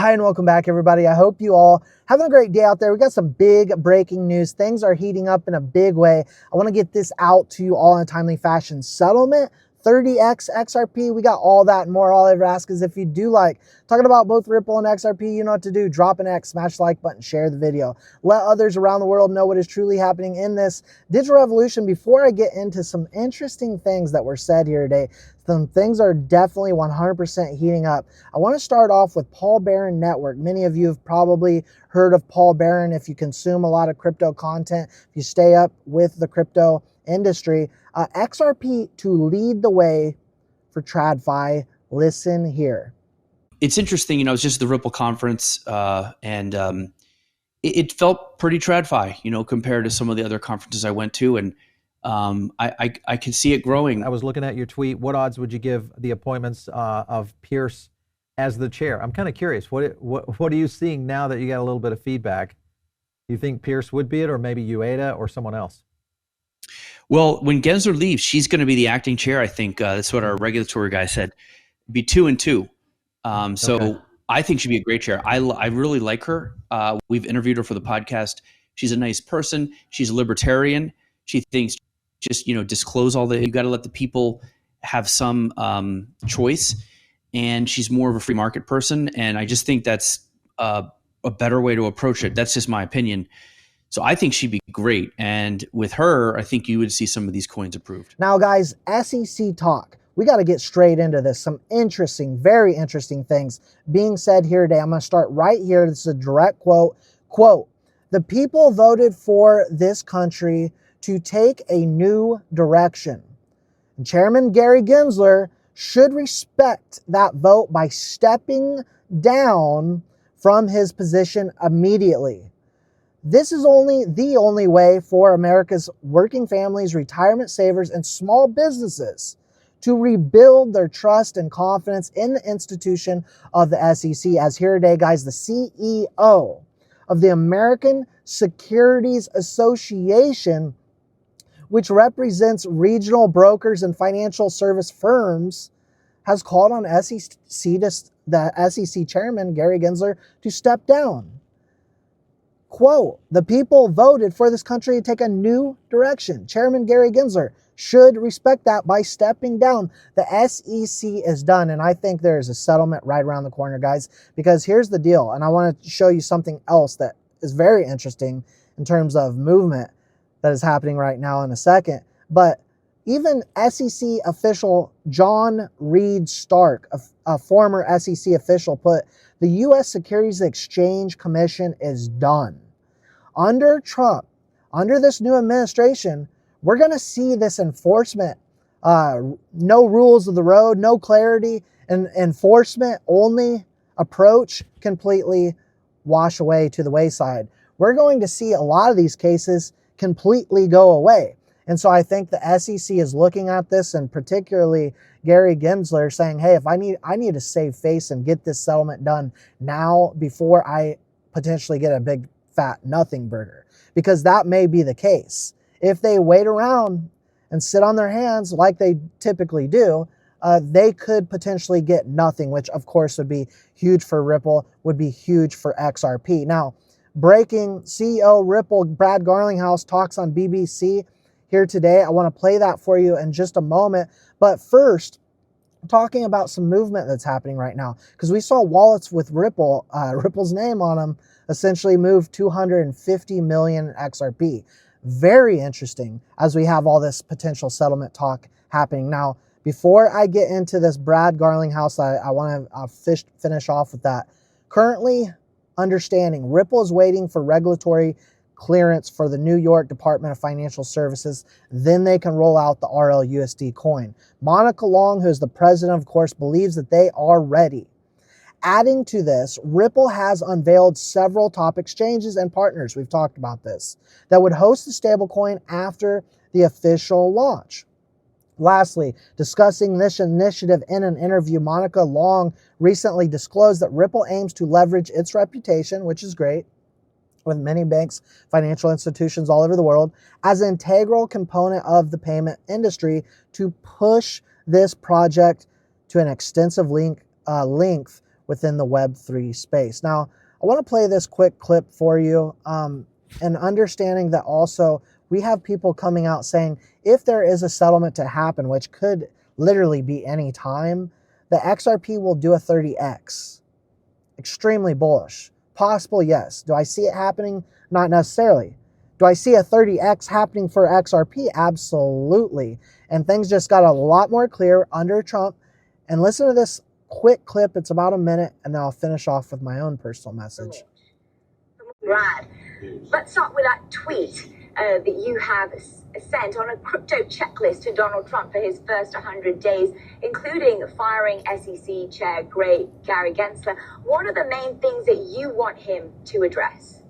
Hi, and welcome back, everybody. I hope you all having a great day out there. We got some big breaking news. Things are heating up in a big way. I want to get this out to you all in a timely fashion. Settlement, 30x XRP. We got all that and more. All I ever ask is if you do like talking about both Ripple and XRP, you know what to do. Drop an X, smash the like button, share the video. Let others around the world know what is truly happening in this digital revolution. Before I get into some interesting things that were said here today, some things are definitely 100% heating up. I want to start off with Paul Barron Network. Many of you have probably heard of Paul Barron if you consume a lot of crypto content, if you stay up with the crypto industry. XRP to lead the way for TradFi. Listen here. It's interesting, you know, it's just the Ripple conference, and it felt pretty TradFi, you know, compared to some of the other conferences I went to, and I can see it growing. I was looking at your tweet. What odds would you give the appointments of Pierce as the chair? I'm kind of curious. What are you seeing now that you got a little bit of feedback? You think Pierce would be it, or maybe Ueda or someone else? Well, when Gensler leaves, she's going to be the acting chair. I think that's what our regulatory guy said. Be 2 and 2. So okay. I think she'd be a great chair. I really like her. We've interviewed her for the podcast. She's a nice person. She's a libertarian. She thinks just, you know, disclose all the, you got to let the people have some choice. And she's more of a free market person. And I just think that's a better way to approach it. That's just my opinion. So I think she'd be great. And with her, I think you would see some of these coins approved. Now, guys, SEC talk. We got to get straight into this. Some interesting, very interesting things being said here today. I'm going to start right here. This is a direct quote. Quote, "The people voted for this country to take a new direction. And Chairman Gary Gensler should respect that vote by stepping down from his position immediately. This is the only way for America's working families, retirement savers, and small businesses to rebuild their trust and confidence in the institution of the SEC." As here today, guys, the CEO of the American Securities Association, which represents regional brokers and financial service firms, has called on the SEC chairman, Gary Gensler, to step down. Quote, "The people voted for this country to take a new direction. Chairman Gary Gensler should respect that by stepping down. The SEC is done." And I think there's a settlement right around the corner, guys, because here's the deal. And I want to show you something else that is very interesting in terms of movement that is happening right now in a second. But even SEC official John Reed Stark, a former SEC official, put, "The U.S. Securities Exchange Commission is done. Under Trump, under this new administration, we're going to see this enforcement, no rules of the road, no clarity, and enforcement only approach completely wash away to the wayside. We're going to see a lot of these cases completely go away." And so I think the SEC is looking at this, and particularly Gary Gensler saying, hey, if I need to save face and get this settlement done now before I potentially get a big fat nothing burger, because that may be the case. If they wait around and sit on their hands like they typically do, they could potentially get nothing, which of course would be huge for Ripple, would be huge for XRP. Now, breaking: CEO Ripple Brad Garlinghouse talks on BBC here today. I want to play that for you in just a moment. But first, talking about some movement that's happening right now, because we saw wallets with Ripple's name on them, essentially move 250 million XRP. Very interesting as we have all this potential settlement talk happening. Now, before I get into this Brad Garlinghouse, I want to finish off with that. Currently, understanding Ripple is waiting for regulatory clearance for the New York Department of Financial Services. Then they can roll out the RLUSD coin. Monica Long, who's the president, of course, believes that they are ready. Adding to this, Ripple has unveiled several top exchanges and partners, we've talked about this, that would host the stablecoin after the official launch. Lastly, discussing this initiative in an interview, Monica Long recently disclosed that Ripple aims to leverage its reputation, which is great, with many banks, financial institutions all over the world, as an integral component of the payment industry to push this project to an extensive length within the Web3 space. Now, I want to play this quick clip for you, and understanding that also we have people coming out saying if there is a settlement to happen, which could literally be any time, the XRP will do a 30x. Extremely bullish. Possible, yes. Do I see it happening? Not necessarily. Do I see a 30x happening for XRP? Absolutely. And things just got a lot more clear under Trump. And listen to this quick clip. It's about a minute, and then I'll finish off with my own personal message. Brad, let's start with that tweet that you have sent on a crypto checklist to Donald Trump for his first 100 days, including firing SEC Chair Gary Gensler. What are the main things that you want him to address?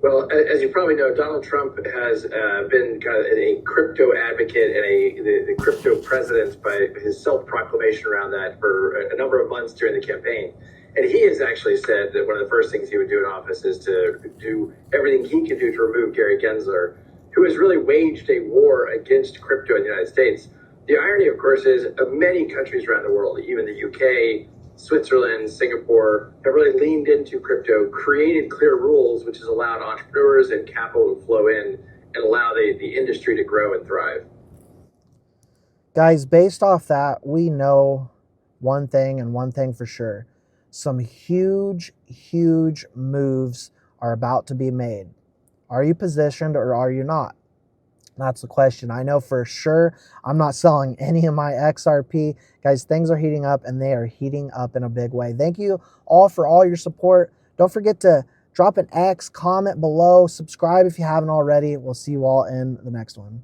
Well, as you probably know, Donald Trump has been kind of a crypto advocate and the crypto president by his self-proclamation around that for a number of months during the campaign. And he has actually said that one of the first things he would do in office is to do everything he can do to remove Gary Gensler, who has really waged a war against crypto in the United States. The irony, of course, is many countries around the world, even the UK, Switzerland, Singapore, have really leaned into crypto, created clear rules, which has allowed entrepreneurs and capital to flow in and allow the industry to grow and thrive. Guys, based off that, we know one thing and one thing for sure. Some huge, huge moves are about to be made. Are you positioned or are you not? That's the question. I know for sure I'm not selling any of my XRP. Guys, things are heating up, and they are heating up in a big way. Thank you all for all your support. Don't forget to drop an X, comment below, subscribe if you haven't already. We'll see you all in the next one.